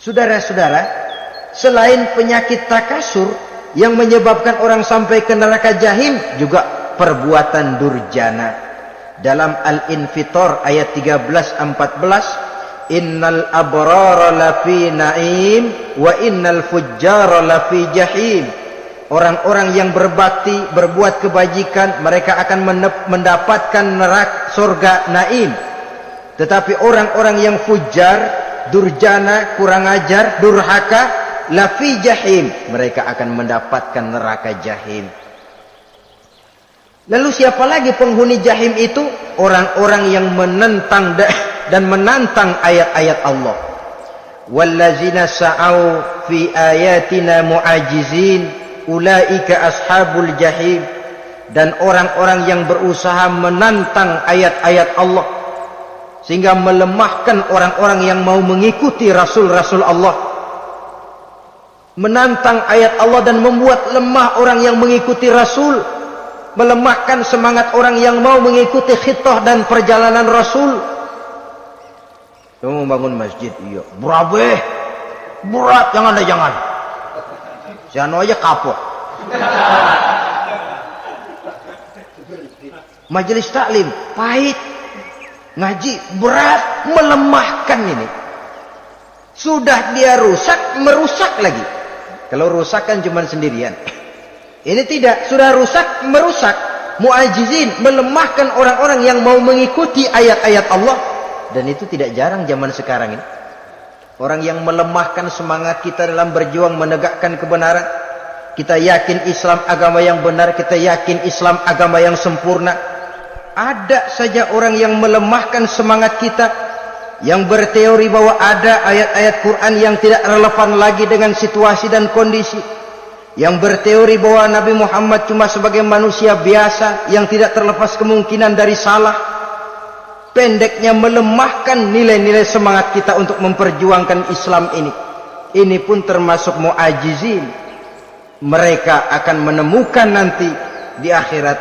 Saudara-saudara, selain penyakit takasur yang menyebabkan orang sampai ke neraka jahim, juga perbuatan durjana. Dalam Al-Infitor ayat 13-14, innal abrara lafi na'im wa innal fujjara lafi jahim. Orang-orang yang berbakti, berbuat kebajikan, mereka akan mendapatkan neraka surga naim. Tetapi orang-orang yang fujar, durjana, kurang ajar, durhaka, lafi jahim, mereka akan mendapatkan neraka jahim. Lalu siapa lagi penghuni jahim itu? Orang-orang yang menentang dan menantang ayat-ayat Allah. Wallazina sa'au fi ayatina mu'ajizin ulaika ashabul jahim. Dan orang-orang yang berusaha menantang ayat-ayat Allah sehingga melemahkan orang-orang yang mau mengikuti rasul-rasul Allah. Menantang ayat Allah dan membuat lemah orang yang mengikuti rasul, melemahkan semangat orang yang mau mengikuti khitah dan perjalanan Rasul. Kamu bangun masjid, iya. Berat, jangan. Jangan aja kapok. Majelis taklim, pahit. Ngaji, berat, melemahkan ini. Sudah dia rusak, merusak lagi. Kalau rusak kan cuma sendirian. Ini tidak, sudah rusak, merusak. Mu'ajizin, melemahkan orang-orang yang mau mengikuti ayat-ayat Allah. Dan itu tidak jarang zaman sekarang ini. Orang yang melemahkan semangat kita dalam berjuang menegakkan kebenaran. Kita yakin Islam agama yang benar, kita yakin Islam agama yang sempurna. Ada saja orang yang melemahkan semangat kita, yang berteori bahwa ada ayat-ayat Quran yang tidak relevan lagi dengan situasi dan kondisi. Yang berteori bahwa Nabi Muhammad cuma sebagai manusia biasa yang tidak terlepas kemungkinan dari salah. Pendeknya melemahkan nilai-nilai semangat kita untuk memperjuangkan Islam ini. Ini pun termasuk mu'ajizin. Mereka akan menemukan nanti di akhirat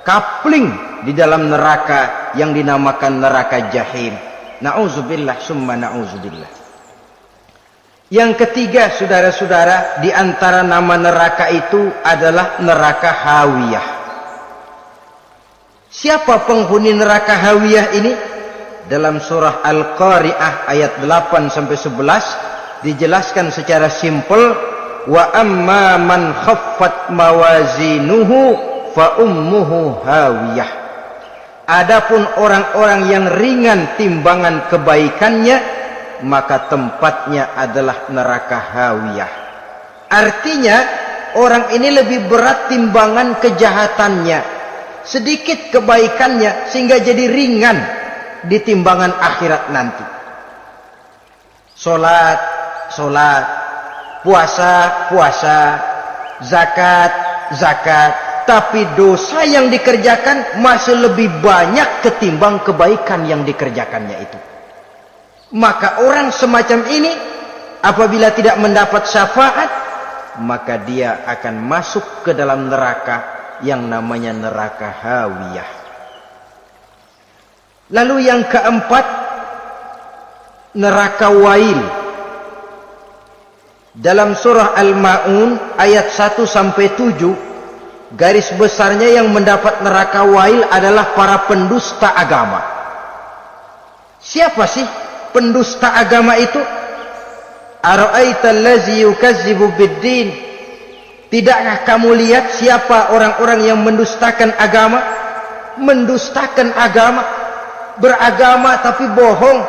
kapling di dalam neraka yang dinamakan neraka jahim. Na'udzubillah summa na'udzubillah. Yang ketiga, saudara-saudara, di antara nama neraka itu adalah neraka hawiyah. Siapa penghuni neraka hawiyah ini? Dalam surah Al-Qari'ah ayat 8-11 dijelaskan secara simpel, wa amma man khaffat mawazinuhu fa ummuhu hawiyah. Adapun orang-orang yang ringan timbangan kebaikannya, maka tempatnya adalah neraka hawiyah. Artinya orang ini lebih berat timbangan kejahatannya, sedikit kebaikannya, sehingga jadi ringan di timbangan akhirat nanti. Solat, puasa, zakat, tapi dosa yang dikerjakan masih lebih banyak ketimbang kebaikan yang dikerjakannya itu. Maka orang semacam ini apabila tidak mendapat syafaat, maka dia akan masuk ke dalam neraka yang namanya neraka hawiyah. Lalu yang keempat, neraka wail. Dalam surah Al-Ma'un ayat 1-7, garis besarnya yang mendapat neraka wail adalah para pendusta agama. Siapa sih pendusta agama itu? Ara'aita allazi yukazzibu biddin? Tidakkah kamu lihat siapa orang-orang yang mendustakan agama? Mendustakan agama, beragama tapi bohong,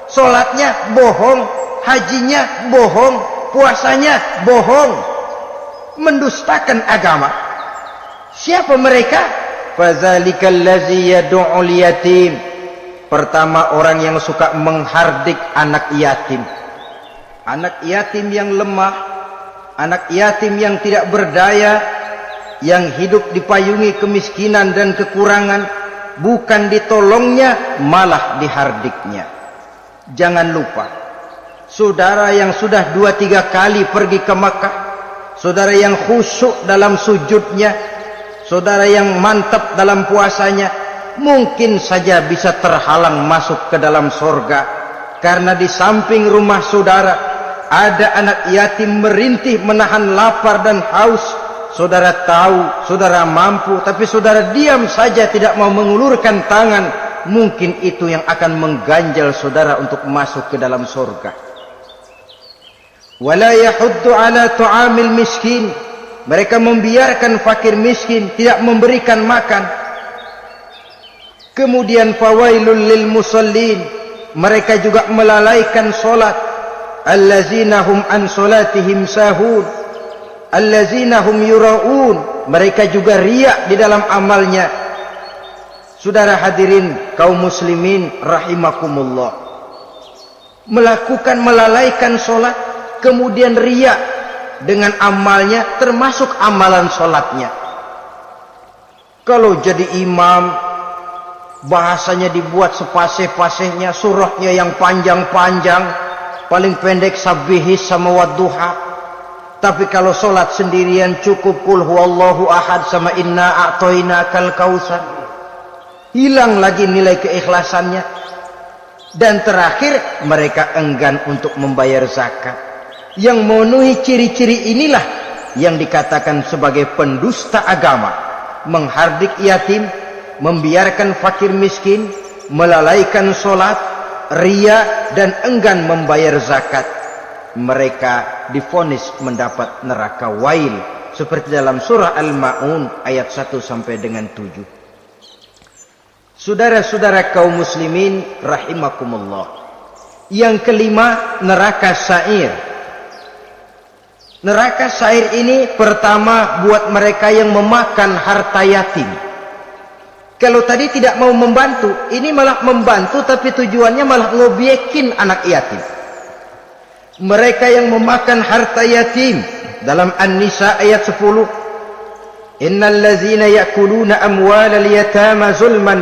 solatnya bohong, hajinya bohong, puasanya bohong, mendustakan agama. Siapa mereka? Fadzalikal ladzi yad'ul yatim. Pertama, orang yang suka menghardik anak yatim. Anak yatim yang lemah, anak yatim yang tidak berdaya, yang hidup dipayungi kemiskinan dan kekurangan, bukan ditolongnya, malah dihardiknya. Jangan lupa, saudara yang sudah 2-3 kali pergi ke Makkah, saudara yang khusyuk dalam sujudnya, saudara yang mantap dalam puasanya, mungkin saja bisa terhalang masuk ke dalam surga, karena di samping rumah saudara ada anak yatim merintih menahan lapar dan haus. Saudara tahu, saudara mampu, tapi saudara diam saja, tidak mau mengulurkan tangan. Mungkin itu yang akan mengganjal saudara untuk masuk ke dalam surga. Wala yahuddu ala tu'amil miskin. Mereka membiarkan fakir miskin, tidak memberikan makan. Kemudian fawailul lil musallin. Mereka juga melalaikan solat. Allazina hum an solatihim sahun. Allazina hum yura'un. Mereka juga riak di dalam amalnya. Saudara hadirin kaum muslimin rahimakumullah, melalaikan solat, kemudian riak dengan amalnya, termasuk amalan solatnya. Kalau jadi imam, bahasanya dibuat sepasih-pasihnya, surahnya yang panjang-panjang, paling pendek sabihis sama wadduha. Tapi kalau solat sendirian cukup qul huwallahu ahad sama inna a'toinakal kautsar. Hilang lagi nilai keikhlasannya. Dan terakhir, mereka enggan untuk membayar zakat. Yang memenuhi ciri-ciri inilah yang dikatakan sebagai pendusta agama. Menghardik yatim, membiarkan fakir miskin, melalaikan solat, riya, dan enggan membayar zakat. Mereka divonis mendapat neraka wail, seperti dalam surah Al-Ma'un ayat 1 sampai dengan 7. Saudara-saudara kaum muslimin rahimakumullah. Yang kelima, neraka sa'ir. Neraka sa'ir ini pertama buat mereka yang memakan harta yatim. Kalau tadi tidak mau membantu, ini malah membantu tapi tujuannya malah ngobyekin anak yatim. Mereka yang memakan harta yatim, dalam An-Nisa ayat 10, innal ladzina ya'kuluna amwalal yatama zulman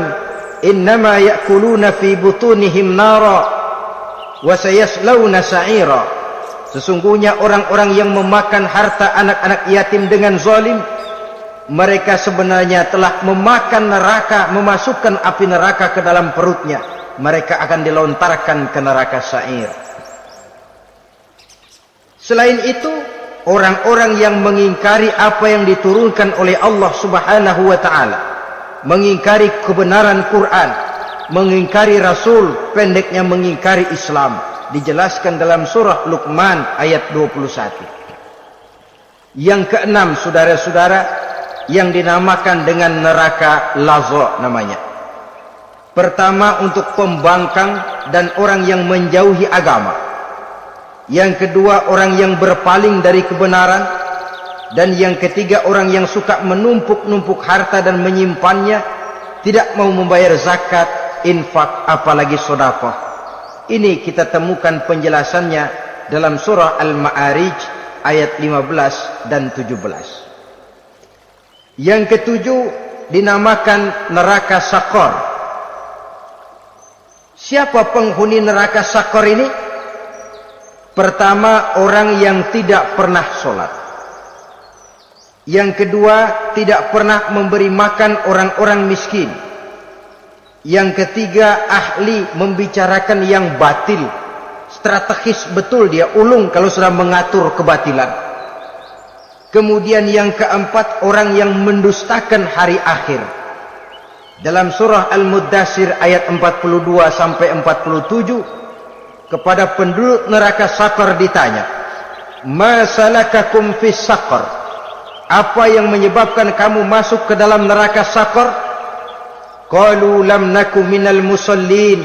innama ya'kuluna fi butunihim nara wa sayaslawna sa'ira. Sesungguhnya orang-orang yang memakan harta anak-anak yatim dengan zalim, mereka sebenarnya telah memakan neraka, memasukkan api neraka ke dalam perutnya. Mereka akan dilontarkan ke neraka sa'ir. Selain itu, orang-orang yang mengingkari apa yang diturunkan oleh Allah Subhanahu wa ta'ala, mengingkari kebenaran Quran, mengingkari Rasul, pendeknya mengingkari Islam, dijelaskan dalam surah Luqman ayat 21. Yang keenam, saudara-saudara, yang dinamakan dengan neraka laza namanya. Pertama, untuk pembangkang dan orang yang menjauhi agama. Yang kedua, orang yang berpaling dari kebenaran. Dan yang ketiga, orang yang suka menumpuk-numpuk harta dan menyimpannya, tidak mau membayar zakat, infak, apalagi sedekah. Ini kita temukan penjelasannya dalam surah Al-Ma'arij ayat 15 dan 17. Yang ketujuh dinamakan neraka Sakor. Siapa penghuni neraka Sakor ini? Pertama, orang yang tidak pernah sholat. Yang kedua, tidak pernah memberi makan orang-orang miskin. Yang ketiga, ahli membicarakan yang batil. Strategis betul dia, ulung kalau sudah mengatur kebatilan. Kemudian yang keempat, orang yang mendustakan hari akhir. Dalam surah Al-Muddatsir ayat 42 sampai 47, kepada penduduk neraka Saqar ditanya, "Ma salakakum fis Saqar?" Apa yang menyebabkan kamu masuk ke dalam neraka Saqar? Qalu lam naku minal musallin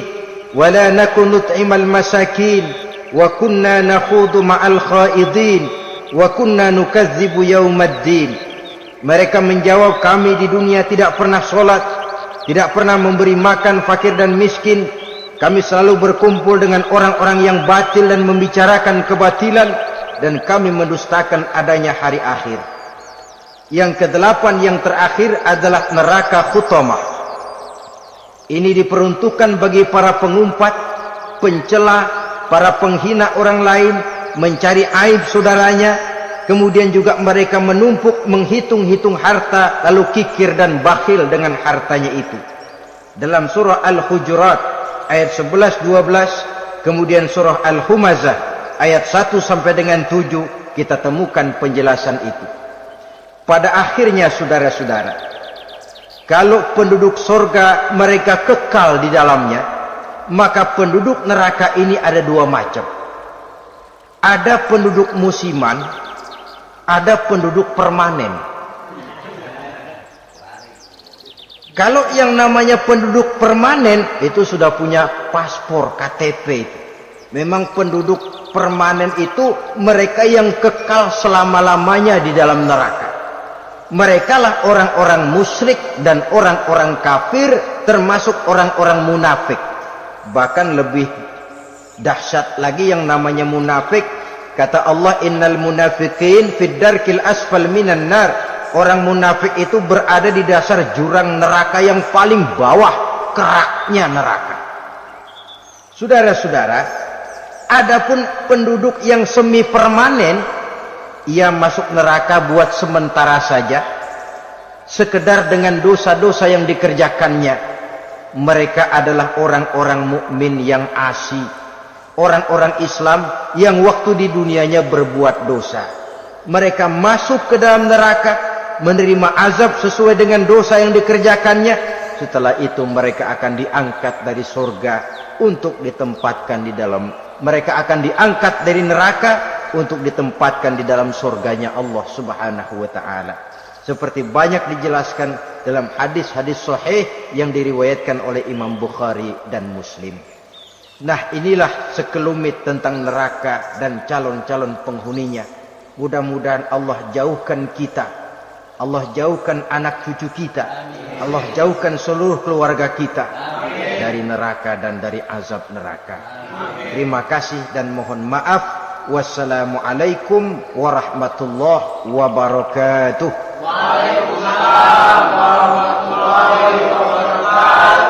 wa la naku nut'imal masakin wa kunna nakhudu ma'al khaidin wa kunna nukadzibu yaumaddin. Mereka menjawab, kami di dunia tidak pernah sholat, tidak pernah memberi makan fakir dan miskin. Kami selalu berkumpul dengan orang-orang yang batil dan membicarakan kebatilan, dan kami mendustakan adanya hari akhir. Yang kedelapan, yang terakhir adalah neraka Khutamah. Ini diperuntukkan bagi para pengumpat, pencela, para penghina orang lain, mencari aib saudaranya, kemudian juga mereka menumpuk, menghitung-hitung harta, lalu kikir dan bakhil dengan hartanya itu. Dalam surah Al-Hujurat ayat 11-12, kemudian surah Al-Humazah ayat 1 sampai dengan 7, kita temukan penjelasan itu. Pada akhirnya saudara-saudara, kalau penduduk surga mereka kekal di dalamnya, maka penduduk neraka ini ada dua macam. Ada penduduk musiman, ada penduduk permanen. Kalau yang namanya penduduk permanen itu sudah punya paspor KTP itu. Memang penduduk permanen itu mereka yang kekal selama-lamanya di dalam neraka. Mereka lah orang-orang musyrik dan orang-orang kafir, termasuk orang-orang munafik. Bahkan lebih dahsyat lagi yang namanya munafik. Kata Allah, innal munafiqin fid darkil asfal minan nar. Orang munafik itu berada di dasar jurang neraka yang paling bawah, keraknya neraka. Saudara-saudara, adapun penduduk yang semi permanen, ia masuk neraka buat sementara saja, sekedar dengan dosa-dosa yang dikerjakannya. Mereka adalah orang-orang mukmin yang asli, orang-orang Islam yang waktu di dunianya berbuat dosa. Mereka masuk ke dalam neraka, menerima azab sesuai dengan dosa yang dikerjakannya. Setelah itu mereka akan diangkat dari surga untuk ditempatkan di dalam, mereka akan diangkat dari neraka untuk ditempatkan di dalam surganya Allah Subhanahu wa ta'ala. Seperti banyak dijelaskan dalam hadis-hadis sahih yang diriwayatkan oleh Imam Bukhari dan Muslim. Nah, inilah sekelumit tentang neraka dan calon-calon penghuninya. Mudah-mudahan Allah jauhkan kita, Allah jauhkan anak cucu kita, Allah jauhkan seluruh keluarga kita dari neraka dan dari azab neraka. Terima kasih dan mohon maaf. Wassalamualaikum warahmatullahi wabarakatuh. Waalaikumsalam warahmatullahi wabarakatuh.